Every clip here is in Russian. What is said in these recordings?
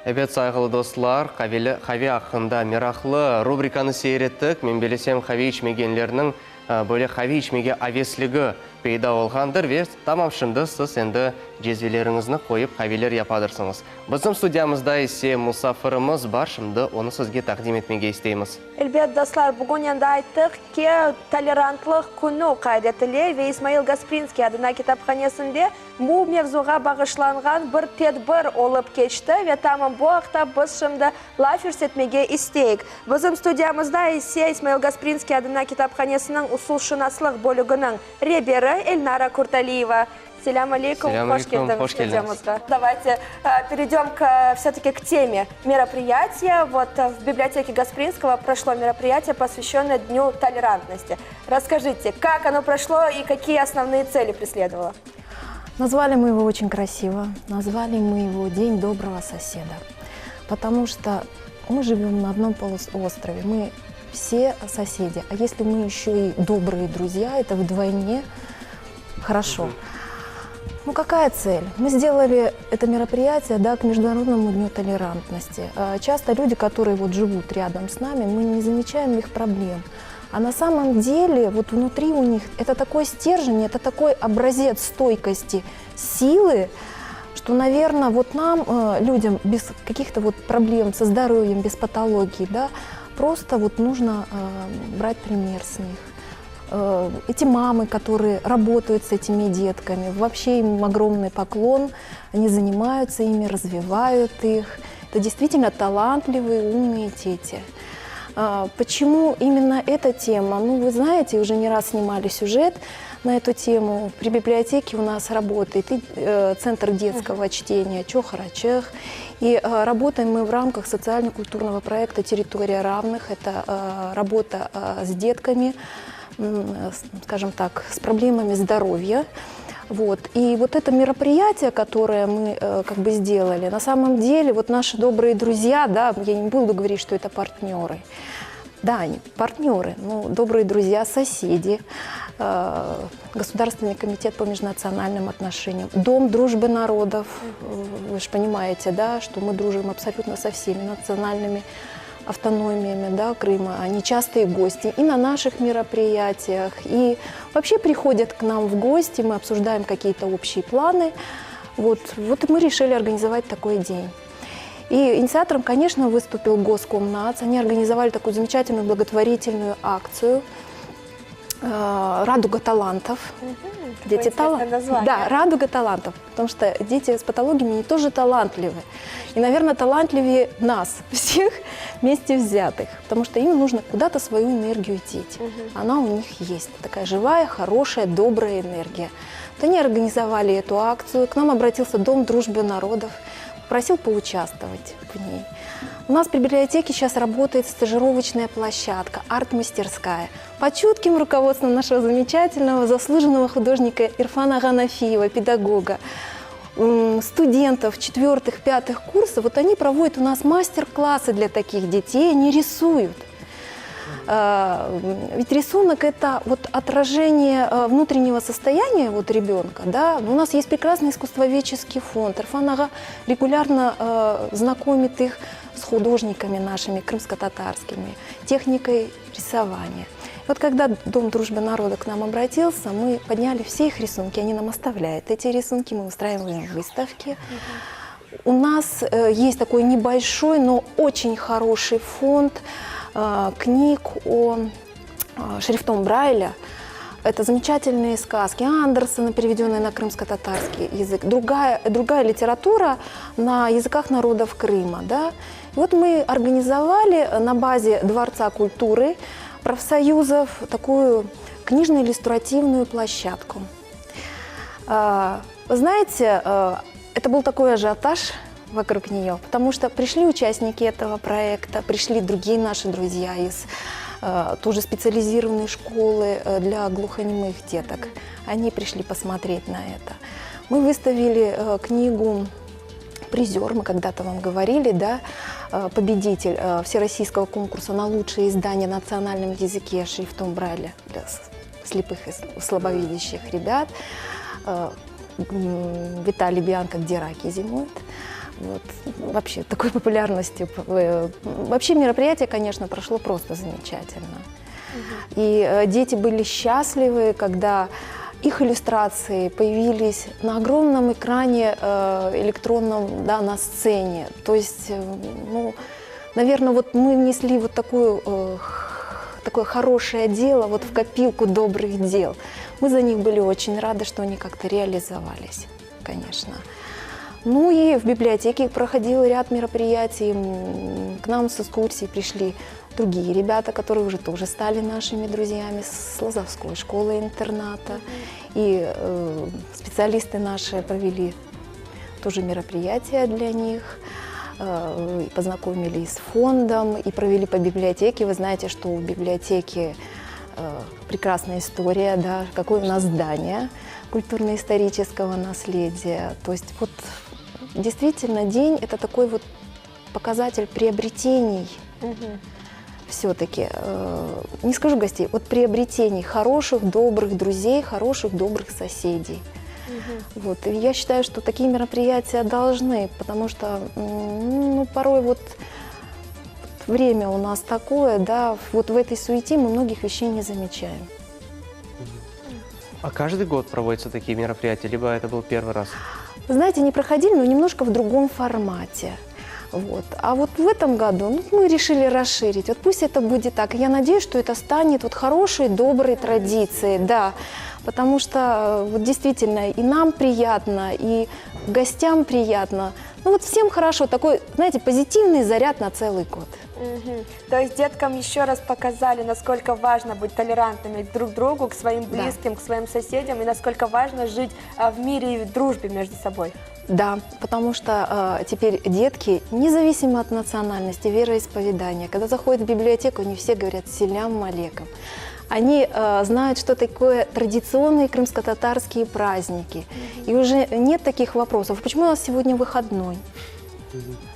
Evet saygılı dostlar, Xavi hakkında meraklı rubrikаны seyrettik. Мен белесем Xavi içmegenlerinin böyle Xavi içmege avesligi peyda olğandır ve tamam şimdi siz endi cezvelerinizni koyup Xaviler yapadırsınız. Bizim studiyamızda ise musafirimiz var, şimdi onu sizge takdim etmege isteyimiz. Elbette dostlar, bugün yanda ayttık ki tolerantlık günü kaydetili ve İsmail Gasprinskiy adına kitapxonesinde bu mevzuga bağışlangan bir tedbir olup geçti ve tamam bu haqda biz şimdi laf etmege isteyik. Bizim studiyamızda ise İsmail Gasprinskiy adına kitapxonesinin usulşunaslıq bölügünün rehberi Elnara Kurtaliyeva. Selam алейкум, Hoş geldiniz. Давайте перейдем все-таки к теме мероприятия. Вот в библиотеке Гаспринского прошло мероприятие, посвященное Дню толерантности. Расскажите, как оно прошло и какие основные цели преследовало? Назвали мы его очень красиво. Назвали мы его «День доброго соседа». Потому что мы живем на одном полуострове. Мы все соседи. А если мы еще и добрые друзья, это вдвойне хорошо. Ну какая цель? Мы сделали это мероприятие, да, к Международному дню толерантности. Часто люди, которые вот живут рядом с нами, мы не замечаем их проблем. А на самом деле вот внутри у них это такой стержень, это такой образец стойкости, силы, что, наверное, вот нам, людям без каких-то вот проблем со здоровьем, без патологий, да, просто вот нужно брать пример с них. Эти мамы, которые работают с этими детками, вообще им огромный поклон, они занимаются ими, развивают их. Это действительно талантливые, умные дети. Почему именно эта тема? Ну, вы знаете, уже не раз снимали сюжет на эту тему. При библиотеке у нас работает Центр детского чтения «Чохарачех». И работаем мы в рамках социально-культурного проекта «Территория равных». Это работа с детками, скажем так, с проблемами здоровья. Вот. И вот это мероприятие, которое мы как бы сделали, на самом деле вот наши добрые друзья, да, я не буду говорить, что это партнеры. Да, они партнеры, но добрые друзья, соседи, Государственный комитет по межнациональным отношениям, Дом дружбы народов. Вы же понимаете, да, что мы дружим абсолютно со всеми национальными автономиями, да, Крыма. Они частые гости и на наших мероприятиях, и вообще приходят к нам в гости, мы обсуждаем какие-то общие планы. Вот мы решили организовать такой день. И инициатором, конечно, выступил Госкомнац. Они организовали такую замечательную благотворительную акцию «Радуга талантов». Дети да, «Радуга талантов», потому что дети с патологиями, они тоже талантливы. И, наверное, талантливее нас, всех вместе взятых, потому что им нужно куда-то свою энергию деть. Она у них есть, такая живая, хорошая, добрая энергия. Вот они организовали эту акцию, к нам обратился Дом дружбы народов, просил поучаствовать в ней. У нас при библиотеке сейчас работает стажировочная площадка, арт-мастерская, под чутким руководством нашего замечательного заслуженного художника Ирфана Ганафиева, педагога. Студентов 4-5 курсов, вот они проводят у нас мастер-классы для таких детей, они рисуют. Ведь рисунок – это вот отражение внутреннего состояния вот ребенка. Да? У нас есть прекрасный искусствоведческий фонд. Ирфан Ага регулярно знакомит их с художниками нашими, крымско-татарскими, техникой рисования. Вот когда Дом дружбы народа к нам обратился, мы подняли все их рисунки, они нам оставляют. Эти рисунки мы устраиваем в выставке. У нас есть такой небольшой, но очень хороший фонд книг шрифтом Брайля. Это замечательные сказки Андерсона, переведенные на крымско-татарский язык. Другая литература на языках народов Крыма. Да? И вот мы организовали на базе Дворца культуры профсоюзов такую книжно-иллюстративную площадку. Вы знаете, это был такой ажиотаж вокруг нее, потому что пришли участники этого проекта, пришли другие наши друзья из тоже специализированной школы для глухонемых деток. Они пришли посмотреть на это. Мы выставили книгу «Призер», мы когда-то вам говорили, да, победитель всероссийского конкурса на лучшее издание на национальном языке шрифтом Брайля для слепых и слабовидящих ребят. Виталий Бианко «Где раки зимуют». вот, вообще такой популярности. Вообще мероприятие, конечно, прошло просто замечательно. И дети были счастливы, когда их иллюстрации появились на огромном экране электронном, да, на сцене. То есть, ну, наверное, вот мы внесли вот такое хорошее дело вот в копилку добрых дел. Мы за них были очень рады, что они как-то реализовались, конечно. Ну и в библиотеке проходил ряд мероприятий. К нам с экскурсией пришли другие ребята, которые уже тоже стали нашими друзьями с Лозовской школы-интерната. И специалисты наши провели тоже мероприятия для них, и познакомились с фондом, и провели по библиотеке. Вы знаете, что у библиотеки прекрасная история, да, какое у нас здание культурно-исторического наследия. То есть вот действительно день – это такой вот показатель приобретений. Все-таки, не скажу гостей, вот приобретений хороших, добрых друзей, хороших, добрых соседей. Вот. И я считаю, что такие мероприятия должны, потому что ну, порой вот время у нас такое, да, вот в этой суете мы многих вещей не замечаем. А каждый год проводятся такие мероприятия, либо это был первый раз? Вы знаете, они проходили, но немножко в другом формате. Вот. А вот в этом году мы решили расширить. Вот пусть это будет так. Я надеюсь, что это станет вот хорошей, доброй традицией, да. Потому что вот действительно и нам приятно, и гостям приятно. Ну вот всем хорошо. Такой, знаете, позитивный заряд на целый год. То есть деткам еще раз показали, насколько важно быть толерантными друг к другу, к своим близким, к своим соседям, и насколько важно жить в мире и в дружбе между собой. Да, потому что теперь детки, независимо от национальности, вероисповедания, когда заходят в библиотеку, они все говорят «Селям алейкум». Они знают, что такое традиционные крымско-татарские праздники. И уже нет таких вопросов, почему у нас сегодня выходной?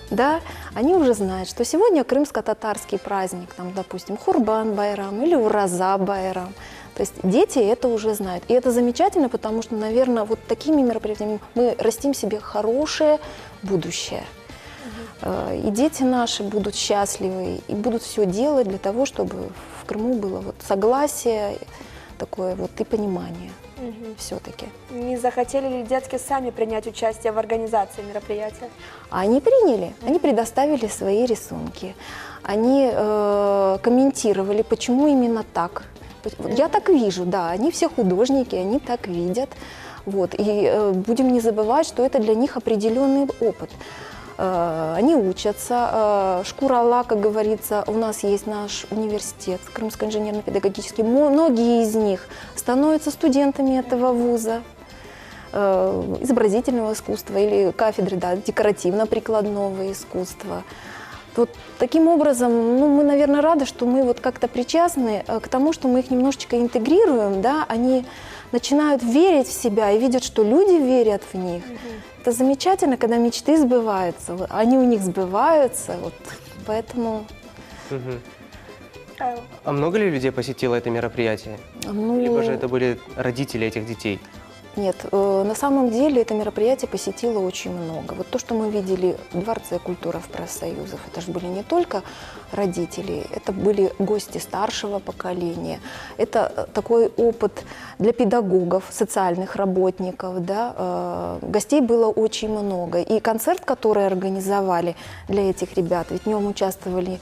Да, они уже знают, что сегодня крымско-татарский праздник, там, допустим, Хурбан-Байрам или Ураза-Байрам. То есть дети это уже знают. И это замечательно, потому что, наверное, вот такими мероприятиями мы растим себе хорошее будущее. И дети наши будут счастливы и будут все делать для того, чтобы в Крыму было вот согласие такое вот и понимание все-таки. Не захотели ли детки сами принять участие в организации мероприятия? Они приняли, они предоставили свои рисунки, они комментировали, почему именно так. Я так вижу, да, они все художники, они так видят. Вот. И будем не забывать, что это для них определенный опыт. Они учатся, шкура-Алла, как говорится, у нас есть наш университет, Крымский инженерно-педагогический. Многие из них становятся студентами этого вуза, изобразительного искусства или кафедры, да, декоративно-прикладного искусства. Вот таким образом, ну, мы, наверное, рады, что мы вот как-то причастны к тому, что мы их немножечко интегрируем, да, они начинают верить в себя и видят, что люди верят в них. Это замечательно, когда мечты сбываются, они у них сбываются, вот, поэтому… А много ли людей посетило это мероприятие? Ну, Либо же это были родители этих детей? Нет, на самом деле это мероприятие посетило очень много. Вот то, что мы видели в Дворце культуры в профсоюзах, это же были не только родители, это были гости старшего поколения. Это такой опыт для педагогов, социальных работников. Да? Гостей было очень много. И концерт, который организовали для этих ребят, ведь в нем участвовали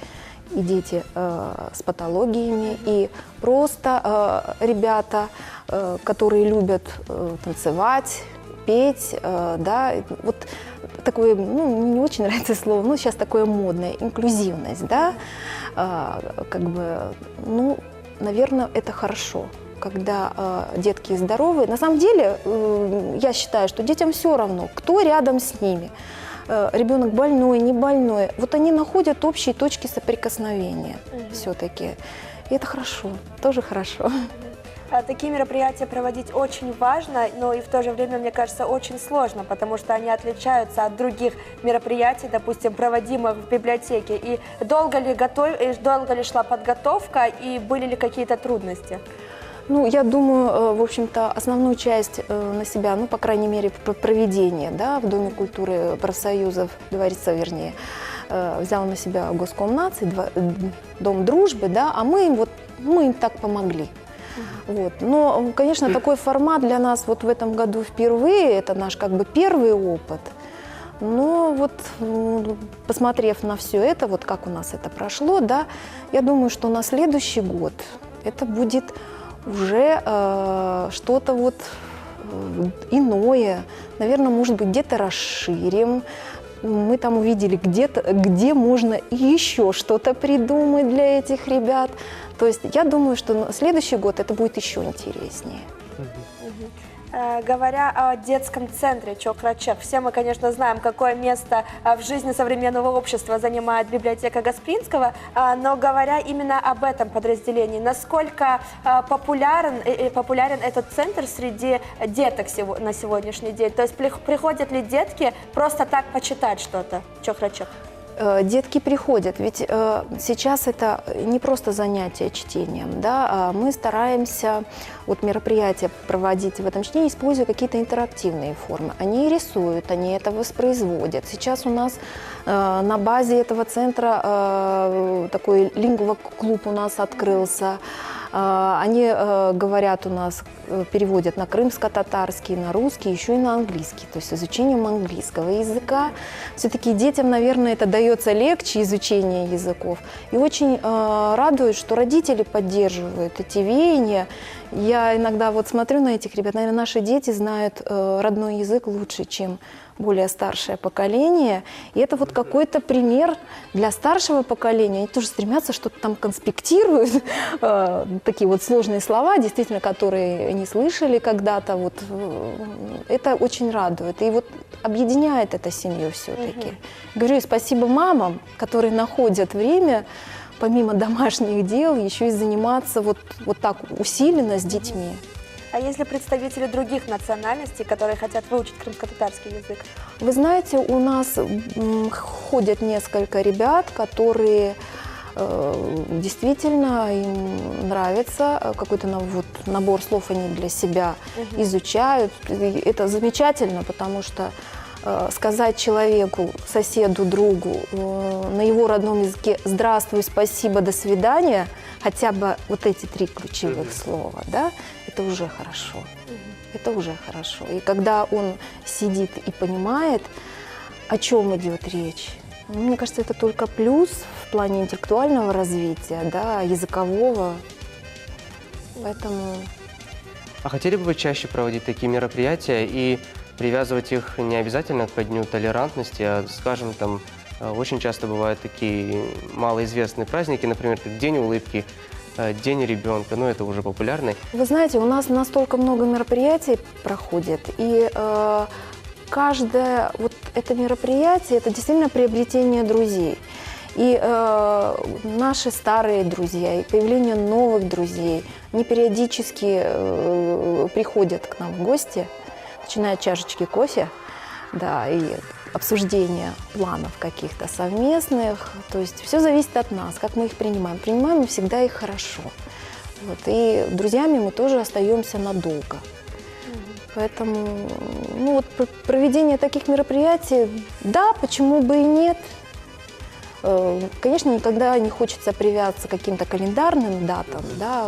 и дети с патологиями, и просто ребята, которые любят танцевать, петь, да, вот такое, ну, мне не очень нравится слово, но сейчас такое модное, инклюзивность, да, как бы, ну, наверное, это хорошо, когда детки здоровые. На самом деле, я считаю, что детям все равно, кто рядом с ними. Ребенок больной, не больной, вот они находят общие точки соприкосновения все-таки. И это хорошо, тоже хорошо. Такие мероприятия проводить очень важно, но и в то же время, мне кажется, очень сложно, потому что они отличаются от других мероприятий, допустим, проводимых в библиотеке. И долго ли шла подготовка, и были ли какие-то трудности? Ну, я думаю, в общем-то, основную часть на себя, ну, по крайней мере, проведение, да, в Доме культуры профсоюзов, дворца, вернее, взял на себя Госком наций, Дом дружбы, да, а мы им так помогли. Вот. Но, конечно, такой формат для нас вот в этом году впервые, это наш как бы первый опыт. Но вот посмотрев на все это, вот как у нас это прошло, да, я думаю, что на следующий год это будет уже что-то вот иное. Наверное, может быть, где-то расширим. Мы там увидели где можно еще что-то придумать для этих ребят. То есть я думаю, что на следующий год это будет еще интереснее. Говоря о детском центре Чокрачек, все мы, конечно, знаем, какое место в жизни современного общества занимает библиотека Гаспринского, но говоря именно об этом подразделении, насколько популярен этот центр среди деток на сегодняшний день? То есть приходят ли детки просто так почитать что-то Чокрачек? Детки приходят, ведь сейчас это не просто занятие чтением, да, а мы стараемся вот мероприятия проводить в этом чтении, используя какие-то интерактивные формы. Они рисуют, они это воспроизводят. Сейчас у нас на базе этого центра такой лингва-клуб у нас открылся. Они говорят у нас, переводят на крымско-татарский, на русский, еще и на английский, то есть изучением английского языка. Все-таки детям, наверное, это дается легче, изучение языков. И очень радует, что родители поддерживают эти веяния. Я иногда вот смотрю на этих ребят, наверное, наши дети знают родной язык лучше, чем более старшее поколение. И это вот какой-то пример для старшего поколения. Они тоже стремятся, что-то там конспектируют, такие вот сложные слова, действительно, которые не слышали когда-то. Вот. Это очень радует. И вот объединяет это семью все-таки. Говорю спасибо мамам, которые находят время, помимо домашних дел, еще и заниматься вот так усиленно с детьми. А есть ли представители других национальностей, которые хотят выучить крымско-татарский язык? Вы знаете, у нас ходят несколько ребят, которые действительно им нравится, какой-то набор слов они для себя изучают. И это замечательно, потому что сказать человеку, соседу, другу на его родном языке «здравствуй», «спасибо», «до свидания», хотя бы вот эти 3 ключевых слова, да, это уже хорошо. Это уже хорошо. И когда он сидит и понимает, о чем идет речь, мне кажется, это только плюс в плане интеллектуального развития, да, языкового. Поэтому... А хотели бы вы чаще проводить такие мероприятия и привязывать их не обязательно к Дню толерантности, а, скажем, там очень часто бывают такие малоизвестные праздники, например, как День улыбки, День ребенка, ну это уже популярный. Вы знаете, у нас настолько много мероприятий проходит, и каждое вот это мероприятие, это действительно приобретение друзей. И наши старые друзья, и появление новых друзей, они периодически приходят к нам в гости, начиная от чашечки кофе, да, и обсуждения планов каких-то совместных. То есть все зависит от нас, как мы их принимаем. Принимаем мы всегда их хорошо. Вот, и друзьями мы тоже остаемся надолго. Поэтому ну, вот, проведение таких мероприятий, да, почему бы и нет. Конечно, никогда не хочется привязываться к каким-то календарным датам, да.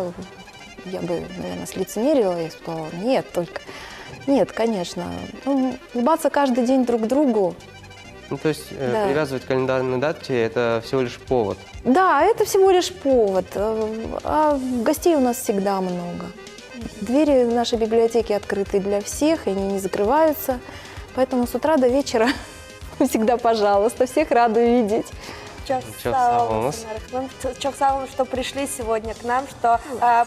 Я бы, наверное, слицемерила и сказала, нет, только... Нет, конечно. Ну, улыбаться каждый день друг другу. Ну, то есть привязывать к календарной дате – это всего лишь повод. Да, это всего лишь повод. А гостей у нас всегда много. Двери нашей библиотеки открыты для всех, и они не закрываются. Поэтому с утра до вечера всегда, пожалуйста, всех рада видеть. Çok sağ olun, что пришли сегодня к нам, что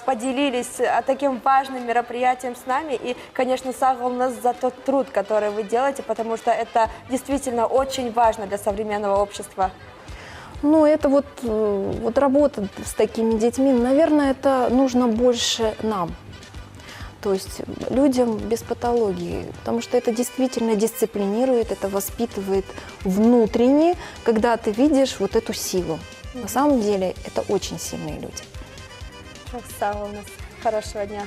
поделились таким важным мероприятием с нами. И, конечно, сağ olun за тот труд, который вы делаете, потому что это действительно очень важно для современного общества. Ну, это вот работа с такими детьми, наверное, это нужно больше нам. То есть людям без патологии, потому что это действительно дисциплинирует, это воспитывает внутренне, когда ты видишь вот эту силу. На самом деле это очень сильные люди. Çok sağ olun. Хорошего дня.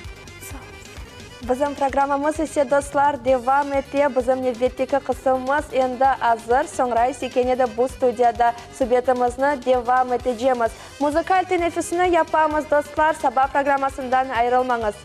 Bizim programımız ise dostlar devam ete. Bizim növbеттeki kısımız endi hazır. Sonra sekene de bu studiyada sübetimizni devam edeceğiz. Muzikal teneffüsünü yapamız dostlar. Sabah programmasından ayrılmanız.